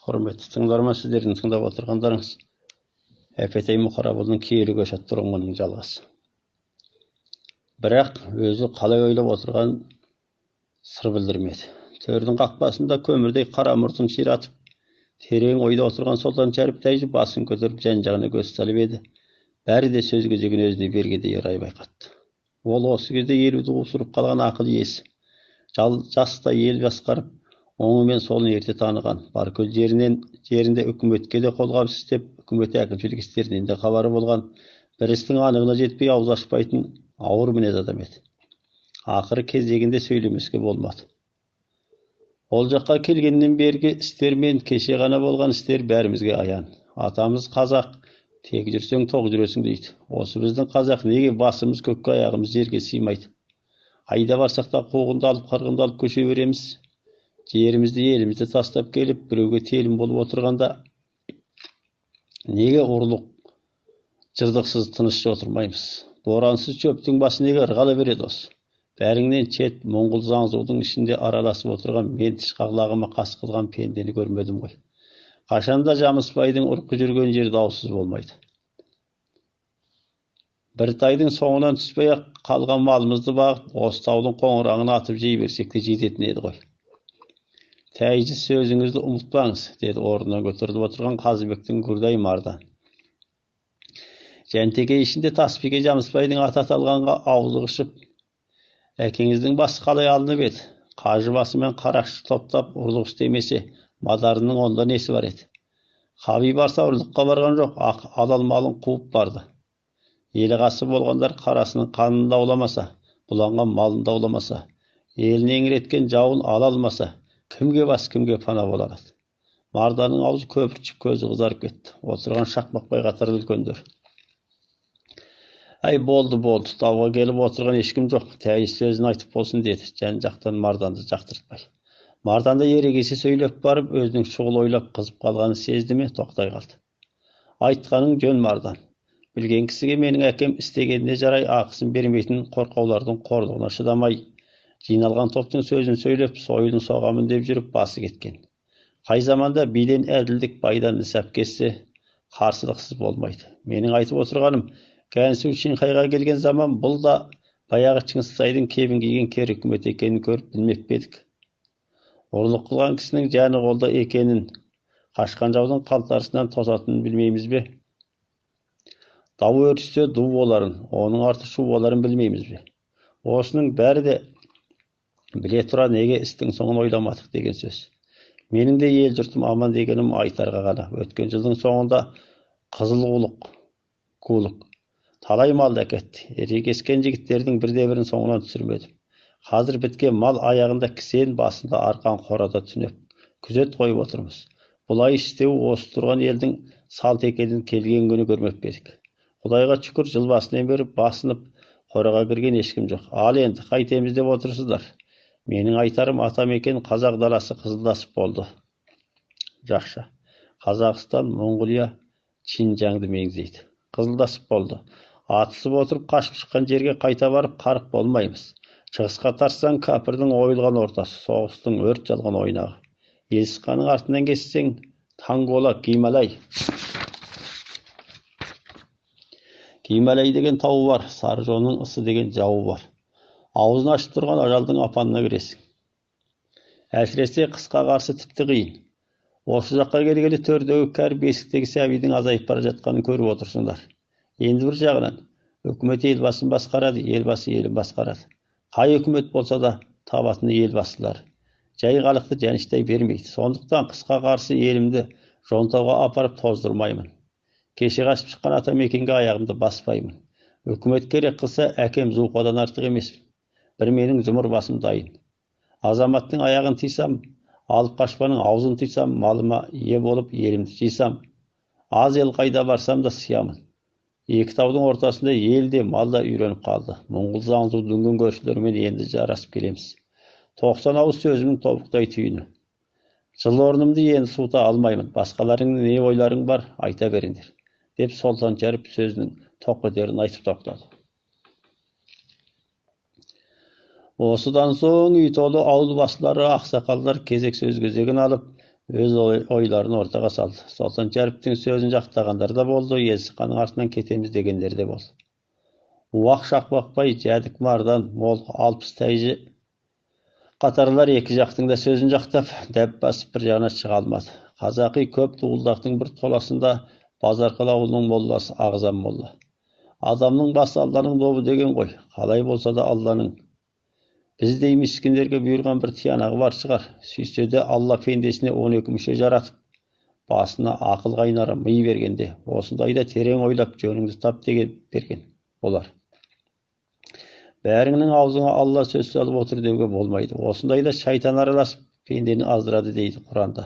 Hürmetli tыңдарман, сіздердің тыңдап отырғандарыңыз Әпетей Мұқарабұлдың киелі көшет тұрғанының жалғасы. Бірақ өзі қалай ойлап отырған сыр білдірмеді. Төрдің қақпасында көмірдей қара мұртын ширатып, терең ойда отырған Сұлтан Шәріп тәйжі басын көтеріп жан-жағына көз салып еді. Бәрі де сөз кезегін өзіне бергендей рай байқатты. Ол осы кезде елуді қусырып қалған ақыл иесі. Жаста ел басқарып, оңы мен солын ерте таныған. Баркөл жерінде үкіметке де қолғабыс істеп, үкімет әкімшілік істерінен де хабары болған, бір істің анығына жетпей ауыз ашпайтын ауыр мінез адам еді. Ақыры кезегінде сөйлемеске болмады. Ол жаққа келгеннен бергі істер мен кеше ғана болған істер бәрімізге аян. Атамыз қазақ, тек жүрсең тоқ жүресің дейді. Осы біздің қазақ неге басымыз көкке, аяғымыз жерге сыймайды? Айда барсақ та қуғынды алып, қырғынды алып көше береміз. Жерімізді, елімізді тастап келіп, біреуге телім болып отырғанда неге ұрлық, жырдықсыз тыныш отырмаймыз? Борансыз шөптің басы неге ырғала береді осы? Бәріңнен чет Моңғол заңзудың ішінде араласып отырған мен тышқағлағыма қас қылған пендені көрмедім ғой. Қашанда Жамысбайдың ұрқы жүрген жер даусыз болмайды. Бір тайдың соңынан түспей-ақ қалған малымызды бағып, осы таудың қоңырағын атып жей берсек те жететін еді ғой. Тәйжі, сөзіңізді ұмытпаңыз, деді орнынан көтеріліп отырған Қазыбектің Гүрдай Мардан. Жәнтеке ішінде Таспике Жамысбайдың аты аталғанға аузы қышып, әкеңіздің басы қалай алынып еді? Қажы басы мен қарақшы топтап ұрлық істемесе, мадарының онда несі бар еді? Хаби барса ұрлыққа барған жоқ, адал малын қуып барды. Елі қасы болғандар қарасының қанын дауламаса, бұланған малын дауламаса, елін еңіреткен жауын ала алмаса, кімге бас, кімге пана бола алады? Марданың аузы көпіршіп, көзі қызарып кетті. Отырған Шақмақбай қатарлы үлкендер: Ай, болды, тауға келіп отырған ешкім жоқ, тәйі сөзін айтып болсын, деді жан-жақтан Марданды жақтыртпай. Марданды ерегесе сөйлеп барып, өзінің шұғыл ойлап қызып қалғанын сезді ме, тоқтай қалды. Айтқаның жөн, Мардан. Білген кісіге менің әкем істегеніне жарай ақысын бермейтін қорқаулардың қорлығына шыдамай, жиналған топтың сөзін сөйлеп, сойылын соғамын деп жүріп басы кеткен. Қай заманда биден әділдік, байдан нысап кетсе, қарсылықсыз болмайды. Менің айтып отырғаным, Кәнсу Шыңқайға келген заман бұл да баяғы Шыңғысайдың кебін киген кер үкімет екенін көріп білмеп педік. Ұрлық қылған кісінің жаны қолда екенін, қашқан жаудың қалтарысынан тосатынын білмейміз бе? Дау өрісте ду боларын, оның арты шу боларын білмейміз бе? Осының бәрі де біле тұра неге істің соңын ойламадық деген сөз. Менің де ел жұртым аман дегенім айтарға ғана. Өткен жылдың соңында қызыл қулық талай малды әкетті. Ерегескен жігіттердің бірде-бірін соңынан түсірмедім. Қазір біткен мал аяғында кісен, басында арқан қорада түнеп күзет қойып отырмыз. Бұлай істеу осы тұрған елдің салт екенін келген күні көрмеп едік. Құдайға шүкір, жыл басынан бері басынып қораға кірген ешкім жоқ. Ал енді қайтеміз деп отырсыздар. Менің айтарым, атам екен қазақ даласы қызылдасып болды. Жақша. Қазақстан, Монғолия, Шинжаңды меңзейді. Қызылдасып болды. Атысып отырып қашып шыққан жерге қайта барып қарық болмаймыз. Шығысқа тарсаң кәпірдің ойылған ортасы, соғыстың өрт жалған ойнағы. Есқаның артынан кессең Таңғола, Гималай. Гималай деген тауы бар, Саржонның ысы деген жауы бар. Аузын ашып тұрған ажалдың апанына кіресің. Әсіресе қысқа қарсы тіпті қиын. Осы жаққа келгелі төрдегі кәрі бесіктегі сәбидің азайып бара жатқанын көріп отырсыңдар. Енді бір жағынан үкімет елбасын басқарады, елбасы елін басқарады. Қай үкімет болса да табатыны елбасылар. Жай халықты жаныштай бермейді. Сондықтан қысқа қарсы елімді жонтауға апарып тоздырмаймын. Кеше қашып шыққан атамекенге аяғымды баспаймын. Үкімет керек қылса, әкем Зуқадан артық емеспін. Бір менің жұмыр басым дайын. Азаматтың аяғын тыйсам, алып қашпаның аузын тыйсам, малыма ие болып елімді жисам, аз ел қайда барсам да сиямын. Екі таудың ортасында ел де мал да үйреніп қалды. Моңғол заңзу дүнген көршілермен енді жарасып келеміз. 90 ауыз сөзімнің тобықтай түйіні. Жыл орнымды енді суыта алмаймын. Басқаларыңның не ойларың бар, айта беріңдер, деп Сұлтан Шәріп сөзінің тоқетерін айтып тоқтады. Осыдан соң үй толы ауыл басшылары, ақсақалдар кезек сөз кезегін алып, Öz oylarını ortaga saldı. Soltan Şerip'tin sözün jaktagandar da boldu, Yesikaның артынан кетemiz дегендер de boldu. Uwak şakbakpay jädik mardan mol 60 täji qatarlar eki jaktың da sözün jaktap dep basıp bir jagına çıga almady. Kazaki köp tuğuldakның bir tolasında Bazarkal awulunyň mollası Agzam molla. Adamның bası Allah'ның dobu degen goy. Kalay bolsa da Allah'ның. Bizdey miskinlerge buyurgan bir tiyanagı var çıgar. Süýse de Allah pendesine 12 müşe jaratyp, basına akıl gaynara mıy bergende, osundayda tereň oýlap jönüňdi tap degen bergen bolar. Bäriňiniň awzyna Allah söz salyp otur dewge bolmaýdy. Osundayda şaýtan aralasyp pendeni azdırady diýdi Kur'anda.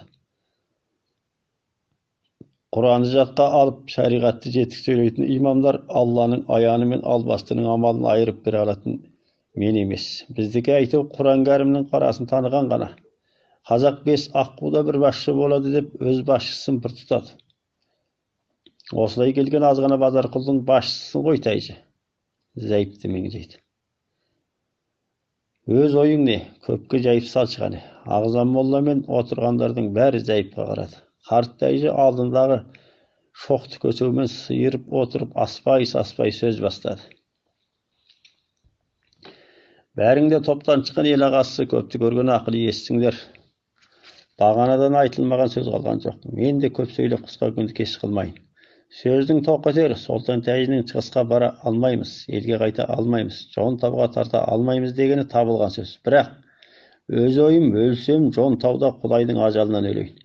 Kur'an'ı jatqa alıp şeriatty jetik söýleýän imamlar Allah'ның ayany men albastynyň amalyny aýryp bere alatyn men emes. Bizdiki aýtyp Kur'an Kerimniň garasyny tanygan gana. Kazak 5 akkuda bir başçı bolady dep öz başçysyny bir tutady. Oslay gelgen azgana Bazarkuldyň başçysyny goýtaýjy. Zäýipdi meňe diýdi. Öz oýuň ne? Köpke jaýyp salçygany. Agzam molla men oturganlardyň bäri zäýipge garady. Karttaýjy aldyndagy şokty köçegmen syýryp oturup aspay söz bastady. Bäriňde topdan çykan el agasy köpdi görgen akyly ýetsiňler. Baganadan aýtylmagan söz galgan jok. Men de köp söýlep kıska gündü keş kılmayın. Sözdüň toqater Soltan täjiniň çygyska bara almaýmys, elge gaýta almaýmys, jon tabga tarta almaýmys degeni tabylgan söz. Birak öz oýum ölsem jon tabda Hudaýdyň ajalyndan öleýin.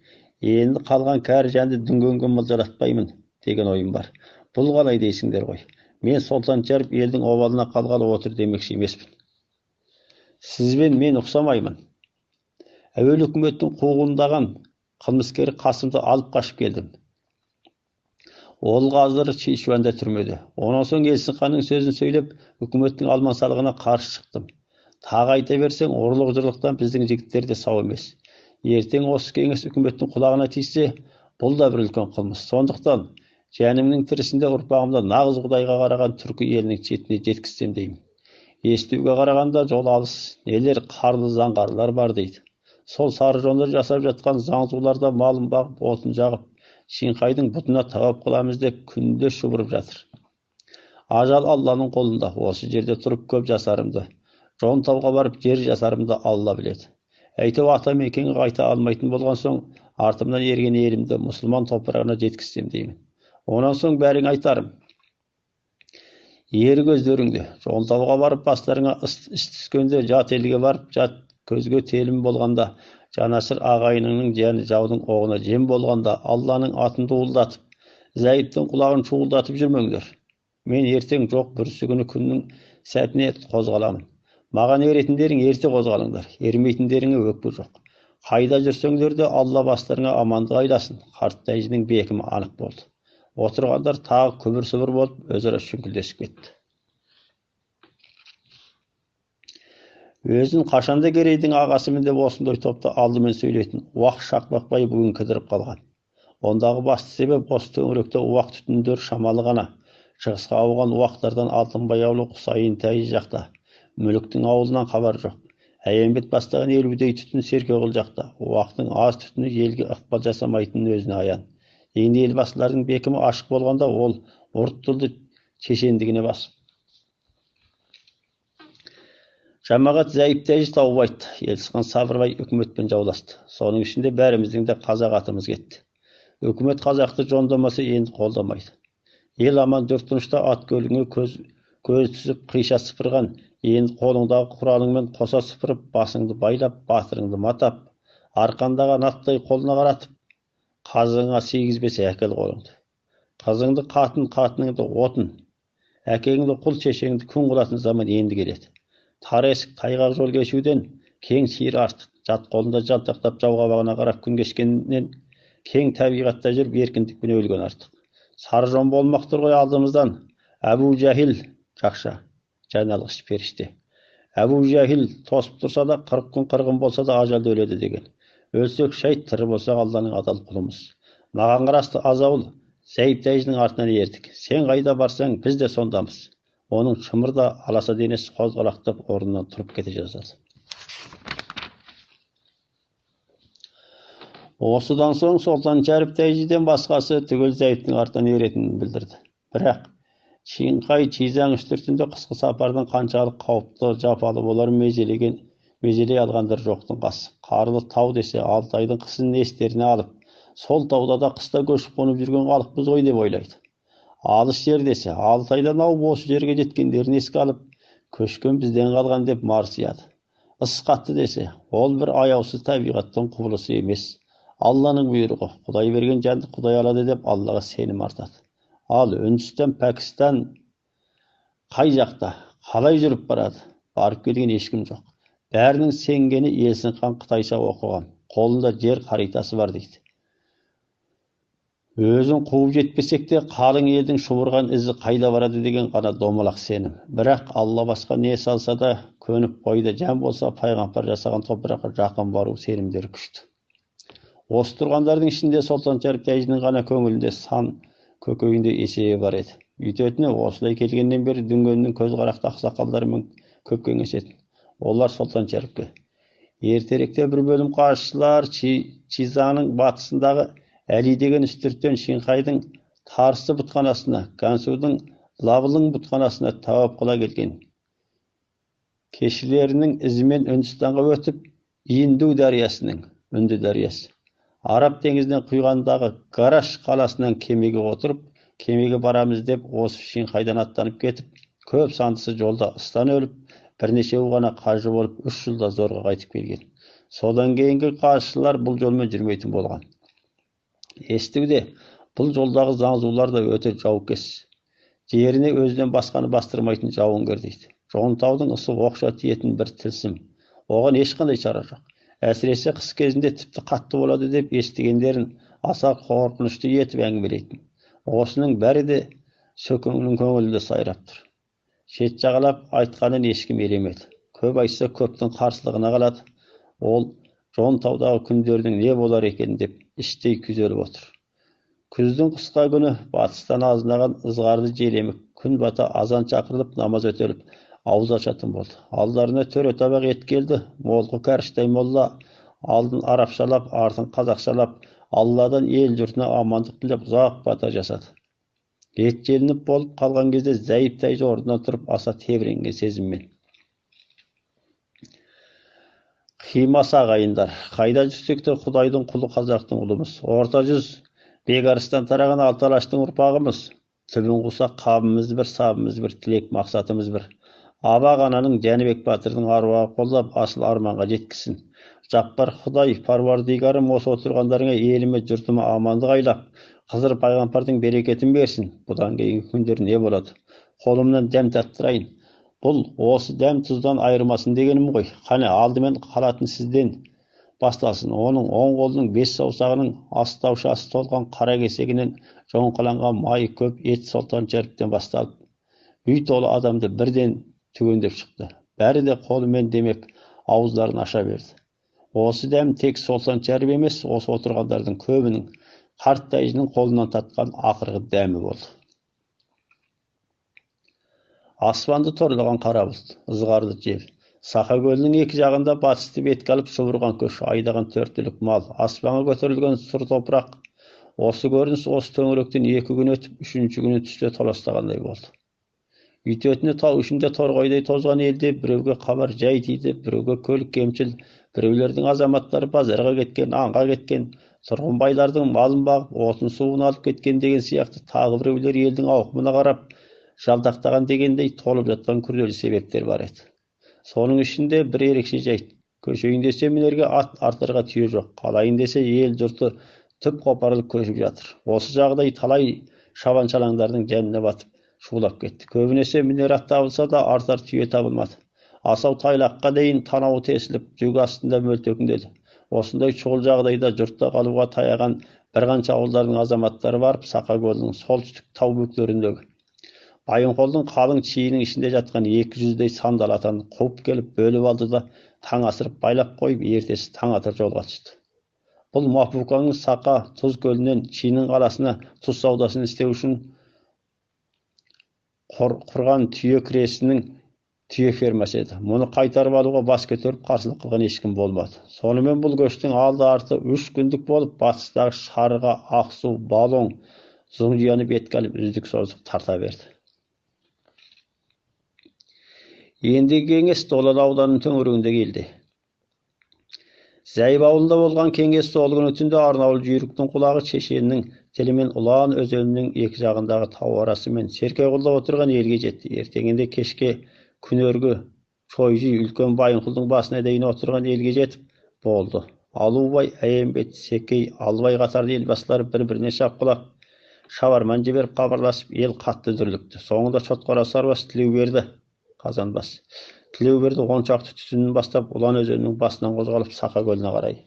Endi kalgan kärjandy düngöngön mıljaratpaýmyn degen oýum bar. Bul galay deýsiňler goý. Men Soltan Şerip eldiň owalyna kalgaly otur demekçi emesmin. Sizben men uksamaýmyn. Äwel hökümetiniň kugundagan kılmyskeri Kasymdy alyp gaşyp geldim. Ol gazdyr Çişwanda türmede. Ondan soň Elsiqanyň sözüni söýlep, hökümetiniň alman salygyna karşı çykdym. Taga aýta berseň, orluk-jyrlykdan bizdiň jigitler de sag emes. Erteň osy keňes hökümetiniň kulagyna tiýse, bul da bir ulkan kılmys. Sondukdan janymyň tirisinde urpagymda nagız Hudaýga garagan türkü eliniň çetine jetkizsem diýim. Eşitүүge garaganda jol alys, neler karly zaňgarlar bar diýdi. Sol sarıjonlar jasap jatkan zaňsularda malym bagyp otun jagyp, Şinkaýdyň butuna tabap kılamyz dep günde şuburup jatyr. Ajal Allah'nyň golunda. Osy jerde turup köp jasarymdy. Jon tabga baryp jer jasarymdy Allah biledi. Äýtip ata mekeni gaýta almaýtyn bolgan soň artymdan ergen elimde musulman topragyna jetkizsem diýmin. Ondan soň bäriň aýtarym. Ýeri gözleriňde jon tabga baryp baslaryňa istiskönde jat elge baryp jat közge telim bolganda, Canaşır ağaýynyň jany jawdyň oguna jem bolganda Allah'nyň atynda uldatyp, zäýipden kulagyny çuwuldatyp jürmeňler. Men erteň jok bir sügüni kündüň sätine kozgalamyn. Magan eretinderiň erti kozgalyňlar, ermeýtinderiňe ökbü jok. Haýda jürseňler de Allah baslaryňa amandyk aýlasyn. Karttaýjynyň bekimi anyk boldy. Oturganlar tagy kömür-sübür bolup özüre şünküldesip ketdi. Özün kaşanda gereýdiň agasy mende bolsundoy topda aldy men söýleýtin. Uwak şakbakpay bugün kidirip kalgan. Ondagy başly sebep os töňürekde uwak tütünдөр şamaly gana. Çygyska awgan uwaklardan Altynbaý awly Husaýyn täýi jakda. Mülükdiň awulundan habar jok. Äýenbet bastagan elbidey tütün serke boljakda. Uwakdyň az tütünü elge ykbal jasamaýtyny özüne aýan. Endi el baslarynyň bekimi aşyk bolganda ol urtuldy çeşendigine basyp. Jamagat zäýiptäji tawup aýtdy. Elsiqan Sabyrbay hökümetden jawlasdy. Sonuň içinde bärimizdiň de Kazak atymyz getdi. Hökümet Kazakty jondamasa endi goldamaýdy. El aman dörtünçde at gölüňe göz tüzüp kıyşa sıpırgan, endi kolundagy kuralyň men kosa sıpırıp basyňdy baýlap, batyryňdy matap, arkandaga natday koluna garatyp, kazyňa 8-5 äkel goýuňdy. Kazyňdy katynyňdy otun, äkegiňdi kul çeşeňdi kün gulatyn zaman endi geledi. Taresik taýgak jol geçүүден keň şiir artyk, jat golunda jaltaktap jawga bagana garap gün geçkenden keň tabigatda jürüp erkindik bilen ölgen artyk. Sarıjon bolmakdyr goý aldymyzdan Abu Jahil jakşa, janalgyç perişte. Abu Jahil tosup tursa da 40 gün kırgın bolsa da ajalda öledi degen. Ölsek şeýt, tiri bolsak Allah'nyň adal kulumuz. Magan garasty azawul, Zäýiptäjiniň artyndan erdik. Sen gaýda barsaň biz de sondamyz. Onun çımırda alasa denesi kozgalaktap orundan turup keteceğiz. Осыдан соң Солтан Шәріп тәйжиден басқасы түгел Зәйіптің артынан еретінін білдірді. Бірақ Шиңқай Чизаң үстіртінде қысқы сапардың қаншалық қауіпті жапалы боларын межелей алғандар жоқтың қасы. Қарлы тау десе, Алтайдың қысын естеріне алып, сол тауда да қыста көшіп қонып жүрген халықпыз ғой деп ойлайды. Алыс жер десе, Алтайдан ауып осы жерге жеткендерін еске алып, көшкен бізден қалған деп марсияды. Ыс қатты десе, ол бір аяусыз табиғаттың құбылысы емес, Алланың бұйрығы. Құдай берген жанды Құдай алады деп Аллаға сенім артады. Ал Үндістан, Пәкістан қай жақта, қалай жүріп барады? Барып келген ешкім жоқ. Бәрінің сенгені Елсін хан Қытайша оқыған, қолында жер қаритасы бар дейді. Өзін қуып жетпесек те, қалың елдің шұбырған ізі қайда барады деген ғана домалақ сенім. Бірақ Алла басқа не салса да көніп қойды. Жан болса, пайғамбар жасаған топыраққа жақын бару сенімдері күшті. Осы тұрғандардың ішінде Солтан Шәріп тәйжінің ғана көңілінде сан көкейінде есебі бар еді. Үйтетіне осылай келгеннен бері дүнгеннің көз қарақты ақсақалдарымен көп кеңесетін. Олар Солтан Шәріпке ертеректе бір бөлім қарсылар Чизаңның батысындағы Әли деген үстірттен Шиңқайдың Тарсы бұтқанасына, Гансудың Лабылың бұтқанасына тауап қыла келген. Кешілерінің ізімен Үндістанға өтіп, Инду дариясының, Үнді дариясы, Араб теңізінен құйғандағы Гараш қаласынан кемеге отырып, кемеге барамыз деп осы Шиңқайдан аттанып кетіп, көп сандысы жолда ыстан өліп, бірнешеуі ғана қажы болып 3 жылда зорға қайтып келген. Содан кейінгі қарсылар бұл жолмен жүрмейтін болған. Естуде, бұл жолдағы заңзулар да өте жаукес. Жеріне өзінен басқаны бастырмайтын жауынгер дейді. Жонтаудың ысы оқша тиетін бір тылсым. Оған ешқандай шара жоқ. Әсіресе қыс кезінде тіпті қатты болады деп естігендерін аса қорқынышты етіп әңгімелейтін. Осының бәрі де Сөкеңнің көңілінде сайрап тұр. Шет жағалап айтқанын ешкім елемеді. Көп айтса көптің қарсылығына қалады. Ол Жонтаудағы күндердің не болар екен деп іштей күзеліп отыр. Күздің қысқа күні батыстан азынаған ызғарды желемік, күн бата азан шақырылып, намаз өтеліп, ауыз ашатын болды. Алдарына төре табақ ет келді. Молқы кәріштай молла алдын арабшалап, артын қазақшалап, Алладан ел жұртына амандық тілеп ұзақ бата жасады. Ет желініп болып қалған кезде Зәйіп тәйжі орнынан тұрып аса тебіренген сезіммен: Қимас ағайындар, қайда жүрсек те Құдайдың құлы қазақтың ұлымыз. Орта жүз Бекарыстан тараған Алталаштың ұрпағымыз. Түбін қусақ қабымыз бір, сабымыз бір, тілек мақсатымыз бір. Абақ ананың Жәнібек батырдың аруағы қолдап асыл арманға жеткісін. Жаппар Құдай паруардигарым осы отырғандарыңа еліме жұртыма амандық айлап, Хызыр пайғамбардың берекетін берсін. Бұдан кейінгі күндер не болады? Қолымнан дәм таттырайын. Бұл осы дәм тұздан айырмасын дегенім ғой. Қане алдымен қалатын сізден басталсын. Оның оң қолының 5 саусағының астаушасы толған қара кесегінен жоңқыланған майы көп ет Солтан Шәріптен басталып, үй толы адамды бірден түгендеп шықты. Бәрі де қолымен демеп, ауыздарын аша берді. Осы дәм тек Солтан Шәріп емес, осы отырғандардың көбінің қарт тәйжінің қолынан татқан ақырғы дәмі болды. Аспанды торлаған қара бұлт, ызғарлы жел. Сақа көлінің екі жағында батысты бетке алып шұбырған көш, айдаған 4 түлік мал, аспанға көтерілген сұр топырақ. Осы көрініс осы төңіректен 2 күн өтіп, 3-ші күні түсте толастағандай болды. Үйтетіне тау ішінде торғайдай тозған елде біреуге хабар жай тиді, біреуге көлік кемшіл, біреулердің азаматтары базарға кеткен, аңға кеткен, тұрғынбайлардың малын бағып, отын суын алып кеткен деген сияқты тағы біреулер елдің ауқымына қарап жалдақтаған дегендей толып жатқан күрделі себептер бар еді. Соның ішінде бір ерекше жайт. Көшейін десе мінерге ат, артырға түйе жоқ. Қалайын десе ел жұрты түп қопарылып көшіп жатыр. Осы жағдай талай шабан-шалаңдардың жанына батып шулап кетті. Көбінесе мінер ат табылса да артар түйе табылмады. Асау тайлаққа дейін танауы тесіліп, жүк астында мөлтекіндеді. Осындай шұғыл жағдайда жұртта қалуға таяған бір қанша ауылдардың азаматтары барып, Сақа көлінің солтүстік тау бөктеріндегі Байынқолдың қалың чиінің ішінде жатқан 200-дей сандал атаны қуып келіп бөліп алды да таң асырып байлап қойып, ертесі таң ата жолға түсті. Бұл Мапукаңның Сақа Тұз көлінен Чиінің қаласына тұз саудасын істеу үшін құрған түйе кіресінің түйе фермасы еді. Мұны қайтарып алуға бас көтеріп қарсылық қылған ешкім болмады. Сонымен бұл көштің алды-арты 3 күндік болып, батыстағы Шарға, Ақсу, Балоң, Зұңжияны бетке алып үздік-создық тарта берді. Енді кеңес Долан ауданының төңірегінде келді. Зәйіп ауылында болған кеңес сол күні түнде Арнаулы жүйріктің құлағы Шешеннің тілімен Ұлан өзенінің екі жағындағы тау арасымен Серкеғұлда отырған елге жетті. Ертеңінде кешке күнергі Шойжи үлкен Байынқұлдың басына дейін отырған елге жетіп болды. Алубай, Әйембет, Секей, Албай қатарлы елбасылар бір-біріне шапқылап, шабарман жіберіп хабарласып, ел қатты дүрлікті. Соңында Шотқара Сарбас Тілеуберді Қазанбас. Тілеуберді 10 шақты түтінін бастап, Ұлан өзенінің басынан қозғалып Сақа көліне қарай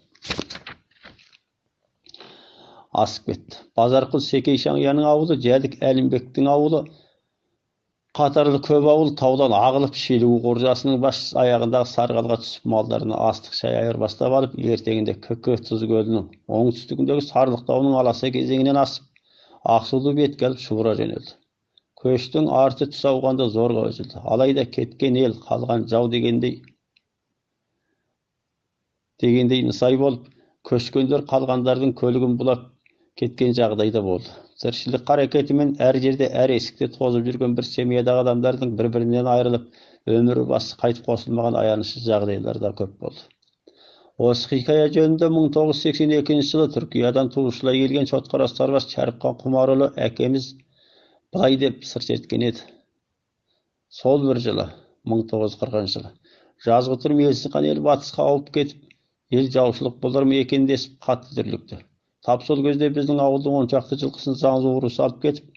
асып кетті. Базарқұл Секей Шаңияның ауылы, Жәдік Әлімбектің ауылы, қатарлы көп ауыл таудан ағылып Шелуі қоржасының бас аяғындағы Сарғалға түсіп малдарына астық шай айырбастап алып, ертеңінде Кікі Тұз көлінің оңтүстігіндегі Сарлық тауының аласа кезеңінен асып, Ақсуды бетке алып шұбыра жөнелді. Көштің арты түс ауғанда зорға үзілді. Алайда кеткен ел қалған жау дегендей нысай болып, көшкендер қалғандардың көлігін бұлап кеткен жағдайда болды. Тіршілік қарекетімен әр жерде әр есікте тозып жүрген бір семьядағы адамдардың бір-бірінен айырылып, өмірі басы қайтып қосылмаған аянышсыз жағдайлар да көп болды. Осы хикая жөнінде 1982 жылы Түркиядан туышылай келген Шотқара Сарбас Шәріпқан Құмарұлы әкеміз былай деп сыр шерткен еді. Сол бір жылы, 1940 жылы, жазғытұрым елсінған ел батысқа ауып кетіп, ел жаушылық болар ма екен десіп қатты дүрлікті. Тап сол кезде біздің ауылдың 10 шақты жылқысын Заңзу ұрысы алып кетіп,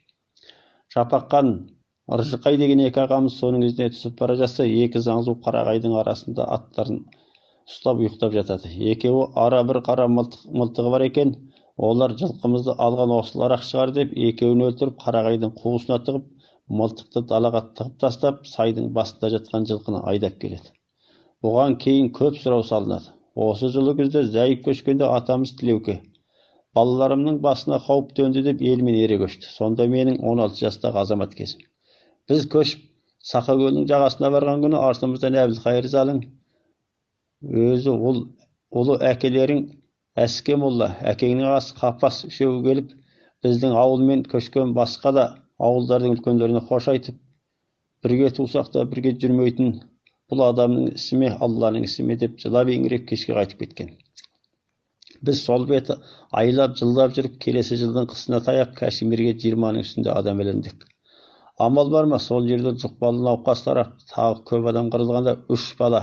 Жапаққан Ыржықай деген екі ағамыз соның ізіне түсіп бара жатса, екі Заңзу Қарағайдың арасында аттарын ұстап ұйықтап жатады. Екеуі ара бір қара мылтығы бар екен. Олар жылқымызды алған осылар-ақ шығар деп, екеуін өлтіріп, Қарағайдың қуысына тығып, мылтықты далаға тығып тастап, сайдың басында жатқан жылқыны айдап келеді. Бұған кейін көп сұрау салынады. Осы жылы күзде Зәйіп көшкенде атамыз Тілеуке балаларымның басына қауіп төнді деп елмен ере көшті. Сонда менің 16 жастағы азамат кезім. Біз көшіп Сақа көлінің жағасына барған күні артымыздан Әбілқайыр Залың өзі ұлы әкелерің Әске молла, әкеңнің ағасы Қапас үшеуі келіп, біздің ауылмен көшкен басқа да ауылдардың үлкендеріне қош айтып, бірге тусақ та бірге жүрмейтін бұл адамның ісі ме, Алланың ісі ме деп жылап еңіреп кешке қайтып кеткен. Біз сол беті айлап жылдап жүріп, келесі жылдың қысына таяп Кашмирге 20-ның үстінде адам іліндік. Амал бар ма, сол жерде жұқпалы науқастар тағы көп адам қырылғанда 3 бала.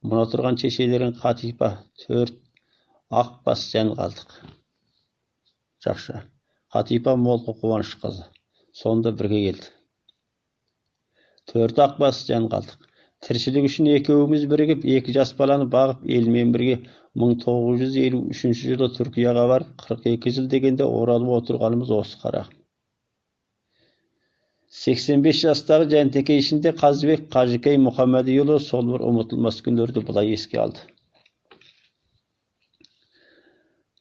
Мұна тұрған шешелерін Қатипа, 4 Ақбас жан қалдық. Жақша. Қатипа Молқы Қуаныш қызы. Сонда бірге келді. 4 Ақбас жан қалдық. Тіршілік үшін екеуіміз бірігіп, 2 жас баланы бағып, елмен бірге 1953 жылы Түркияға барып, 42 жыл дегенде оралып отырғанымыз осы қарағым. 85 жастағы Жәнтекей ішінде Қазыбек Қажыкей Мұхаммадиұлы сол бір ұмытылмас күндерді бұлай еске алды.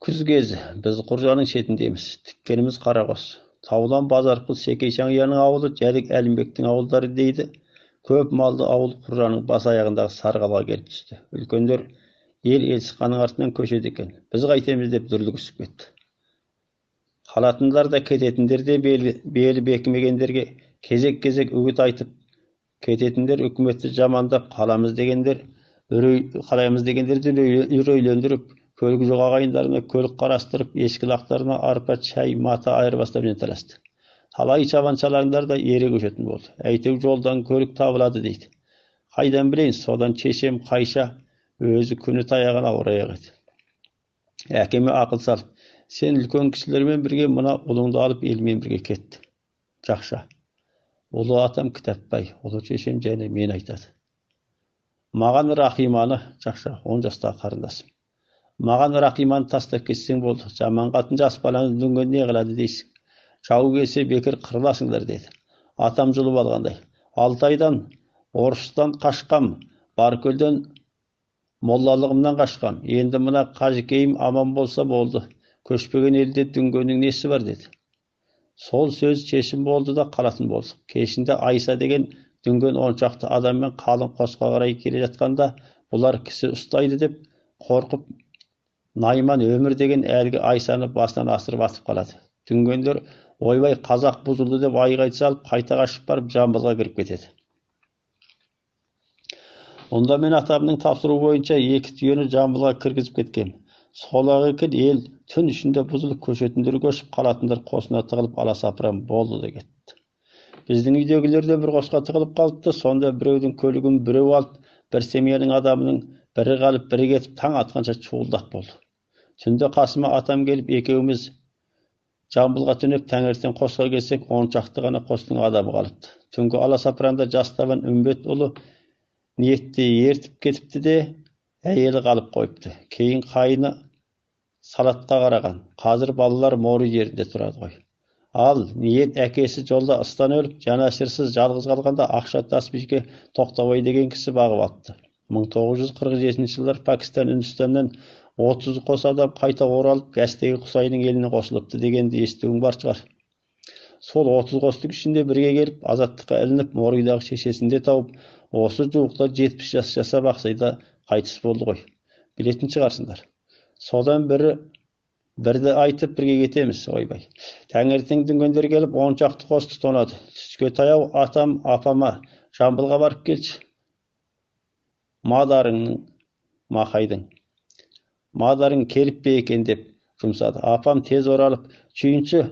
Күз кезі, біз Құржаның шетіндеміз, тіккеніміз Қарақос. Таудан Базарқұл Секей Шаңияның ауылы, Жәдік Әлімбектің ауылдары дейді. Көп малды ауыл Құржаның бас аяғындағы Сарғалға келіп түсті. Үлкендер ел Елсіқаның артынан көшеді екен. Біз қайтеміз деп дүрлік үсіп кетті. Қалатындар да кететіндер де белі бекімегендерге кезек-кезек үгіт айтып, кететіндер үкіметті жамандап, қаламыз дегендер үрейлендіріп, көлік жоқ ағайындарына көлік қарастырып, ешкі лақтарына арпа, шай, мата айырбастап жанталасты. Талай шабаншалаңдар да ере көшетін болды. Әйтеу жолдан көлік табылады дейді. Қайдан білейін, содан шешем Қайша өзі күні таяған ауыр аяқ еді. Әкеме ақыл салып, сен үлкен кісілермен бірге мына ұлыңды алып елмен бірге кетті. Жақша. Ұлы атам Кітапбай, ұлы шешем және мен айтады. Маған Рахиманы, жақша, 10 жастағы қарындасым. Маған Рахиманы тастап кетсең болды. Жаман қатын жас баланы дүнген не қылады дейсің. Жау келсе бекер қырыласыңдар деді. Атам жұлып алғандай. 6 айдан Орыстан қашқам, Баркөлден моллалығымнан қашқам. Енді мына Қажыкейім аман болса болды. Көшпеген елде дүнгеннің несі бар деді. Сол сөз шешім болды да қалатын болдық. Кешінде Айса деген Дүнген 10 шақты адаммен қалың қосқа қарай келе жатқанда, бұлар кісі ұстайды деп қорқып, Найман өмір деген әлгі Айсаны басынан асырып атып қалады. Дүнгендер ойбай қазақ бұзылды деп айғай салып, қайта қашып барып Жамбылға кіріп кетеді. Онда мен атамның тапсыру бойынша 2 түйені Жамбылға кіргізіп кеткем. Сол-ақ екен ел түн ішінде бұзылып көшетіндер көшіп қалатындар қосына тығылып аласапыран болды да кетті. Біздің үйдегілер де бір қосқа тығылып қалыпты. Сонда біреудің көлігін біреу алып, бір семьяның адамының бірі қалып, бірі кетіп, таң атқанша шуылдақ болды. Түнде қасыма атам келіп, екеуміз Жамбылға түнеп, таңертең қосқа келсек, 10 шақты ғана қостың адамы қалыпты. Түнгі аласапыранда жастабан Үмбет ұлы ниетте ертіп кетіпті де, әйелі қалып қойыпты. Кейін қайыны салатқа қараған. Қазір балалар моры жерінде тұрады ғой. Ал ниет әкесі жолда ыстан өліп, жанашырсыз жалғыз қалғанда Ақша Тасбишке Тоқтабай деген кісі бағып алыпты. 1947 жылдар Пәкістан, Үндістаннан 30 қос адам қайта оралып, Гәстегі Құсайдың еліне қосылыпты дегенді естуің бар шығар. Сол 30 қостың ішінде бірге келіп, азаттыққа ілініп, Морыйдағы шешесінде тауып, осы жуықта 70 жас жасап Ақсайда қайтыс болды ғой. Білетін шығарсыңдар. Содан бірді айтып бірге кетеміз, ойбай. Таңертең дүнгендер келіп 10 шақты қосты тонады. Түске таяу атам апама Жамбылға барып келші. Мадарың келіп бе екен деп жұмсады. Апам тез оралып, чүйінші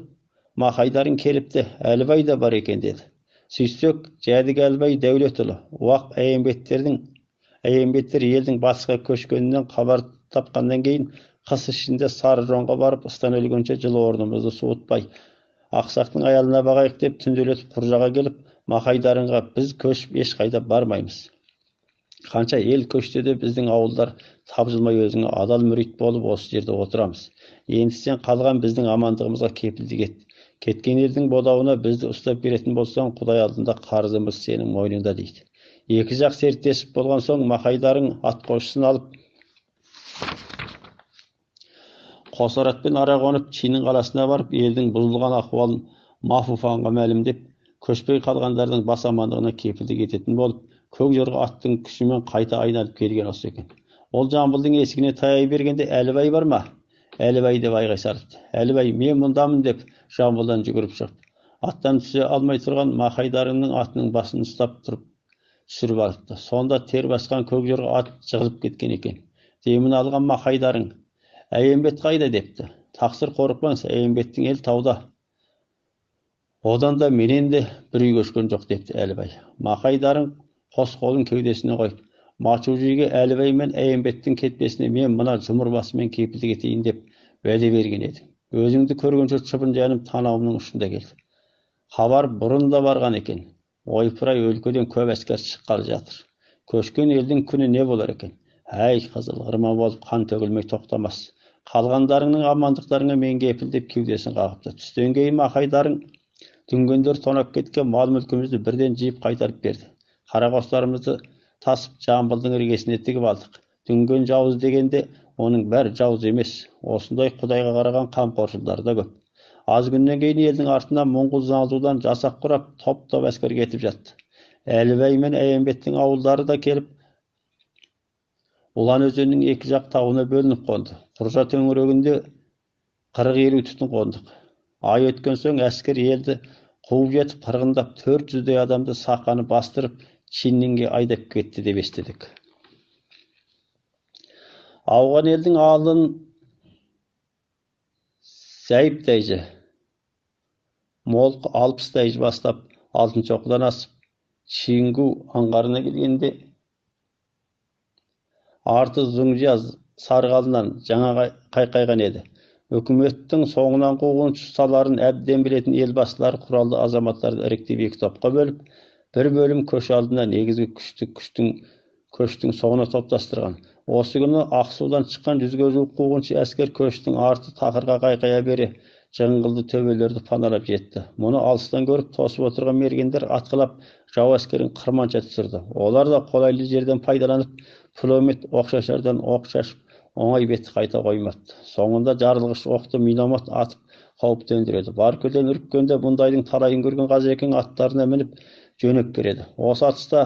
Махайдарың келіпті, Әлібай да бар екен деді. Сөйсек, Жәдік Әлібай Дәулетұлы, уақ әйембеттер елдің батысқа көшкенінен хабар тапқаннан кейін қыс ішінде Сары-Жонға барып, ыстан өлгенше жылы орнымызды суытпай, Ақсақтың аялына бағайық деп түнделетіп Құржаға келіп, Махайдарыңға біз көшіп ешқайда бармаймыз. Қанша ел көште де біздің ауылдар тапжылмай өзіңе адал мүрит болып осы жерде отырамыз. Енді сен қалған біздің амандығымызға кепілдік ет. Кеткен елдің бодауына бізді ұстап беретін болсаң, Құдай алдында қарызымыз сенің мойныңда дейді. Екі жақ серттесіп болған соң Махайдарың атқосшысын алып, Қосаратпен ара қонып, Чинин қаласына барып, елдің бұзылған ахуалын Мафуфанға мәлімдеп, көшпей қалғандардың бас амандығына кепілдік ететін болып, көк жорға аттың күшімен қайта айналып келген осы екен. Ол Жамбылдың есігіне таяй бергенде Әлібай бар ма? Әлібай деп айғай салыпты. Әлібай, мен мұндамын деп Жамбылдан жүгіріп шығып, аттан түсе алмай тұрған Махайдарыңның атының басын ұстап тұрып сүріп алыпты. Сонда тер басқан көк жорға ат жығылып кеткен екен. Демін алған Махайдарың, Әйембет қайда депті. Тақсыр қорықпаңыз, Әйембеттің ел тауда. Одан да менен де бір үй көшкен жоқ депті Әлібай. Махайдарың қос қолын кеудесіне қойып, Мачужиге Әлібай мен Әйембеттің кетпесіне мен мына жұмыр басымен кепілдік етейін деп уәде берген едім. Өзіңді көргенше шыбын жаным танауымның ұшында келді. Хабар бұрын да барған екен. Ойпырай өлкеден көп әскер шыққалы жатыр. Көшкен елдің күні не болар екен? Әй, қызыл қырма болып қан төгілмей тоқтамас. Қалғандарыңның амандықтарыңа мен кепіл деп кеудесін қағыпты. Түстен кейін Махайдарың дүнгендер тонап кеткен мал мүлкімізді бірден жиып қайтарып берді. Қарақостарымызды тасып Жамбылдың іргесіне тігіп алдық. Дүнген жауыз дегенде оның бәрі жауыз емес. Осындай Құдайға қараған қамқоршылдар да көп. Аз күннен кейін елдің артынан Моңғол Занзудан жасақ құрап, топ-топ әскер кетіп жатты. Әлібай мен Әйембеттің ауылдары да келіп, Ұлан өзенінің екі жақ тауына бөлініп қонды. Құржа төңірегінде 40-50 түтін қондық. Ай өткен соң әскер елді қуып жетіп, қырғындап 400-дей адамды сақаны бастырып, Чиннинге айдап кетті деп естідік. Ауған елдің алдын Зәйіп дәйжі, Молқы 60 дәйжі бастап, Алтыншоқыдан асып, Чингу аңғарына келгенде, арты Зұңжияз Сарғалынан жаңа қайқайған еді. Үкіметтің соңынан қуғыншыларын әбден білетін елбасылар құралды азаматтарды іріктеп екі топқа бөліп, бір бөлім көш алдына негізгі көштің соңына топтастырған. Осы күні Ақсудан шыққан 100-ге жуық қуғыншы әскер көштің арты тақырға қайқая бере, жыңғылды төбелерді паналап жетті. Мұны алыстан көріп тосып отырған мергендер атқылап жау әскерін қырманша түсірді. Олар да қолайлы жерден пайдаланып, пулемет оқшашардан оқ шашып, оңай бетті қайта қоймапты. Соңында жарылғыш оқты миномет атып қауіп төндіреді. Баркөден үріккенде бұндайдың талайын көрген Қазекең аттарына мініп, жөнөп береді. Осы атыста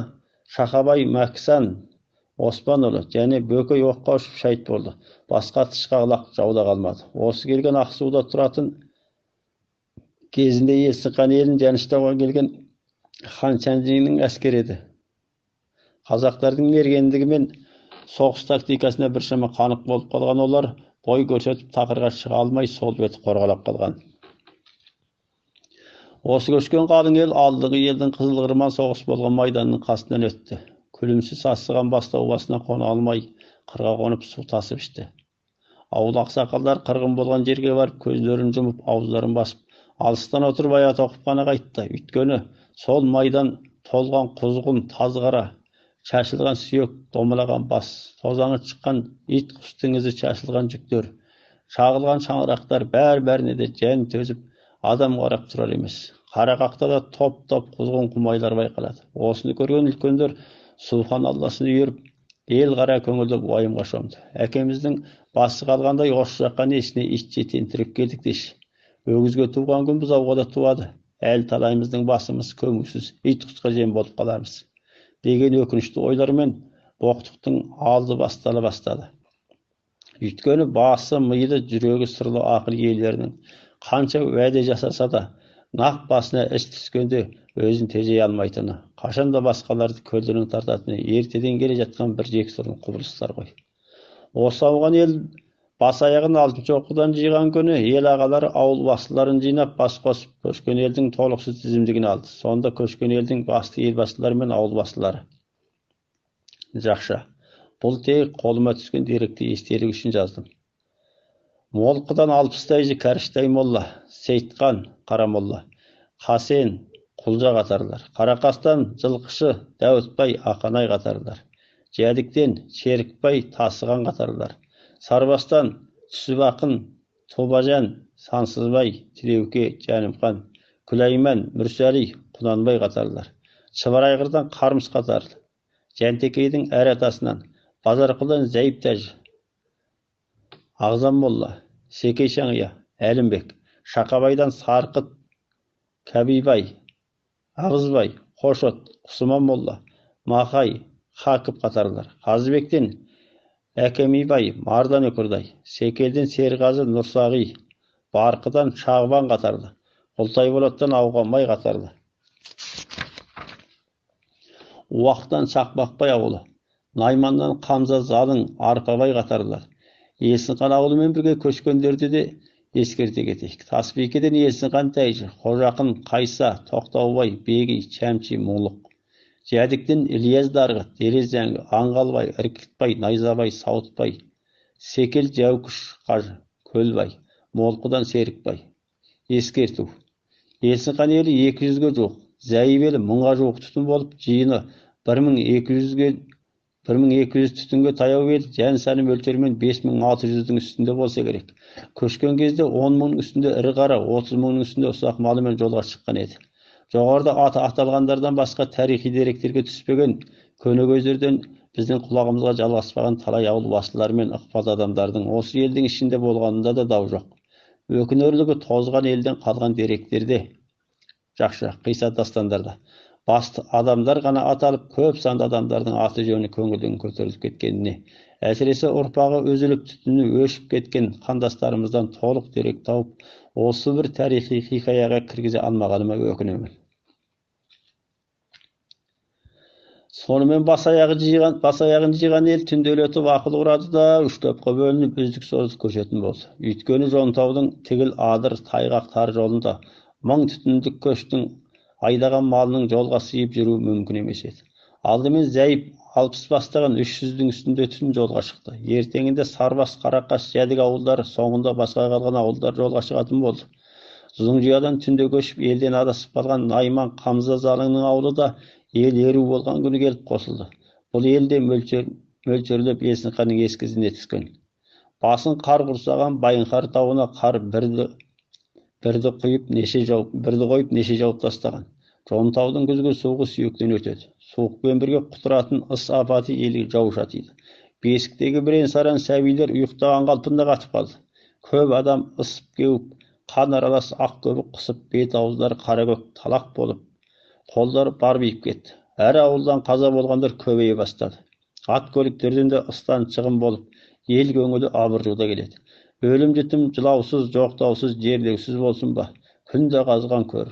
Шақабай Мәксан Оспанұлы және Бөкей оққа ұшып шайыт болды. Басқа тышқақ жауда қалмады. Осы келген Ақсуда тұратын кезінде Есіқан елін жаныштауға келген хан Сәнжеңнің әскері еді. Қазақтардың мергендігі мен соғыс тактикасына біршама қанық болып қалған олар бой көрсетіп тақырға шыға алмай сол беті қорғалап қалған. Осы көшкен қалың ел алдыңғы елдің Қызылқырман соғыс болған майданның қасынан өтті. Күлімсіз сасыған бастау басына қона алмай, қырға қонып су тасып ішті. Ауыл ақсақалдар қырғын болған жерге барып, көздерін жұмып, аузларын басып, алыстан отырып аят оқып қана қайтты. Өйткені сол майдан толған құзғын, тазғара, шашылған сүйек, домалаған бас, тозаңы шыққан ит құстың ізі шашылған жүктер, шағылған шаңырақтар бәріне де жан төзіп, адам қарап тұрар емес. Қарақақта да топ-топ құзғын құмайлар байқалады. Осыны көрген үлкендер Субханалласын үйіріп, ел қара көңілді уайымға шомды. Әкеміздің басы қалғандай осы жаққа несіне ит жетентіріп келдік деші. Өгізге туған күн бұзауға да туады. Әл талайымыздың басымыз көңілсіз, ит құсқа жем болып қалармыз деген өкінішті ойлармен боқтықтың алды бастады. Өйткені басы, миды, жүрегі сырлы ақыл иелерінің қанша уәде жасаса да, нақ басына іс түскенде өзін тежей алмайтыны, қашанда басқаларды көлдірін тартатыны ертеден келе жатқан бір жексұрын құбылыстар ғой. Осы ауған ел бас аяғын алтыншы оқудан жиған күні ел ағалары ауыл басшыларын жинап бас қосып көшкен елдің толықсыз тізімдігін алды. Сонда көшкен елдің басты елбасшылары мен ауыл басшылары. Жақша, бұл тек қолыма түскен деректі естелік үшін жаздым. Молқыдан Алпыстайжы Кәріштай молла, Сейтқан Қарамолла, Қасен Құлжа қатарлар, Қарақастан Жылқышы Дәуітбай Ақанай қатарлар, Жәдіктен Шерікбай Тасыған қатарлар, Сарбастан Түсіпақын Тобажан Сансызбай Тілеуке Жәнімхан, Күләймен Мүрсәли Құнанбай қатарлар, Шыбарайғырдан Қармыс қатарлы, Жәнтекейдің әр атасынан Базарқұлдан Зәйіптәж, Ағзам молла, Секей Шаңия, Әлімбек, Шақабайдан Сарқыт, Кәбибай, Ағызбай, Қошот, Құсыман молла, Мақай, Хакып қатарлар, Қазыбектен Әкемибай, Мардан Өкірдай, Секелден Серғазы Нұрсағи, Барқыдан Шағбан қатарлы, Құлтай болаттан Ауғанбай қатарлы, Уақтан Шақбақбай ауылы, Наймандан Қамза Залың Арқабай қатарлар. Есінқан ауылымен бірге көшкендерді де ескерте кетейік. Тасбекеден Есінқан Тәйжі, Қожақын Қайса, Тоқтаубай, Беги, Чәмши, Мұңлық. Жәдіктен Ильяз Дарғы, Терезәңгі, Аңғалбай, Іркітбай, Найзабай, Сауытбай, Секел Жәукүш Қажы, Көлбай, Молқыдан Серікбай. Ескерту. Есінқан елі 200-ге жоқ, Зәйіп елі 1000-ға жоқ түтін болып, жиыны 1200 түтінге таяу ел, жан саны мөлшерімен 5600-дің үстінде болса керек. Көшкен кезде 10 мыңның үстінде ірі қара, 30 мыңның үстінде ұсақ малымен жолға шыққан еді. Жоғарыда аты аталғандардан басқа тарихи деректерге түспеген көнекөздерден біздің құлағымызға жалғаспаған талай ауыл басшылары мен ықпалды адамдардың осы елдің ішінде болғанында да дау жоқ. Өкінерлігі тозған елден қалған деректерде, жақша қиса дастандарда басты адамдар ғана аталып, көп санды адамдардың аты жөні көңілдің көтеріліп кеткеніне, әсіресе ұрпағы үзіліп түтіні өшіп кеткен қандастарымыздан толық дерек тауып, осы бір тарихи хикаяға кіргізе алмағаныма өкінемін. Сонымен бас аяғын жиған ел түнделетіп ақыл құрады да, үш топқа бөлініп үздік создық көшетін болды. Өйткені Жонтаудың тігіл адыр тайғақ тар жолында 1000 түтіндік көштің айдаған малының жолға сыйып жүруі мүмкін емес еді. Алдымен Зәйіп 60 бастаған 300-дің үстінде түтін жолға шықты. Ертеңінде Сарбас, Қарақас, Жәдік ауылдары, соңында басқа қалған ауылдар жолға шығатын болды. Зұңжиядан түнде көшіп елден адасып қалған Найман Қамза Залыңның ауылы да ел еру болған күні келіп қосылды. Бұл елде мөлшерлеп Есінқанның ескізіне түскен. Басын қар құрсаған Байынқар тауына қар бірді қойып неше жауып тастаған. Жонтаудың күзгі суығы сүйектен өтеді. Суықпен бірге құтыратын ыс апаты елге жау шатиды. Бесіктегі бірен-саран сәбилер ұйықтаған қалпында қатып қалды. Көп адам ысып кеуіп, қан аралас ақ көбік құсып, бет ауыздары қара көк талақ болып, Қолдары барбиып кетті. Әр ауылдан қаза болғандар көбейе бастады. Ат көліктерден де ыстан шығын болып, ел көңілі абыржуда келеді. Өлім жітім жылаусыз, жоқтаусыз, жерлеусіз болсын ба? Күнде қазған көр,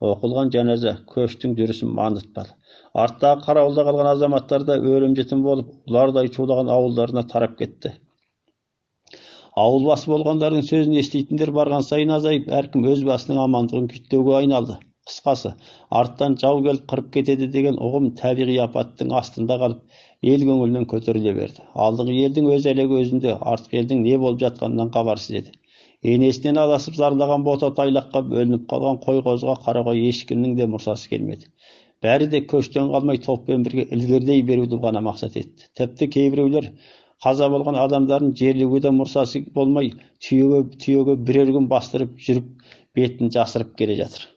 оқылған жаназа көштің жүрісін мандытпады. Арттағы қарауылда қалған азаматтар да өлім жітім болып, ұлардай шулаған ауылдарына тарап кетті. Ауыл басы болғандардың сөзін еститіндер барған сайын азайып, әркім өз басының амандығын күттеуге айналды. Қысқасы, арттан жау келіп қырып кетеді деген ұғым табиғи апаттың астында қалып, ел көңілінен көтеріле берді. Алдыңғы елдің өз әлегі өзінде, артқы елдің не болып жатқанынан хабарсыз еді. Енесінен адасып зарлаған бота тайлаққа, бөлініп қалған қой қозыға қарауға ешкімнің де мұрсасы келмеді. Бәрі де көштен қалмай топпен бірге ілгерілей беруді ғана мақсат етті. Тіпті кейбіреулер қаза болған адамдарын жерлеуге де мұрсасы болмай, түйеге бірер күн бастырып жүріп, бетін жасырып келе жатыр.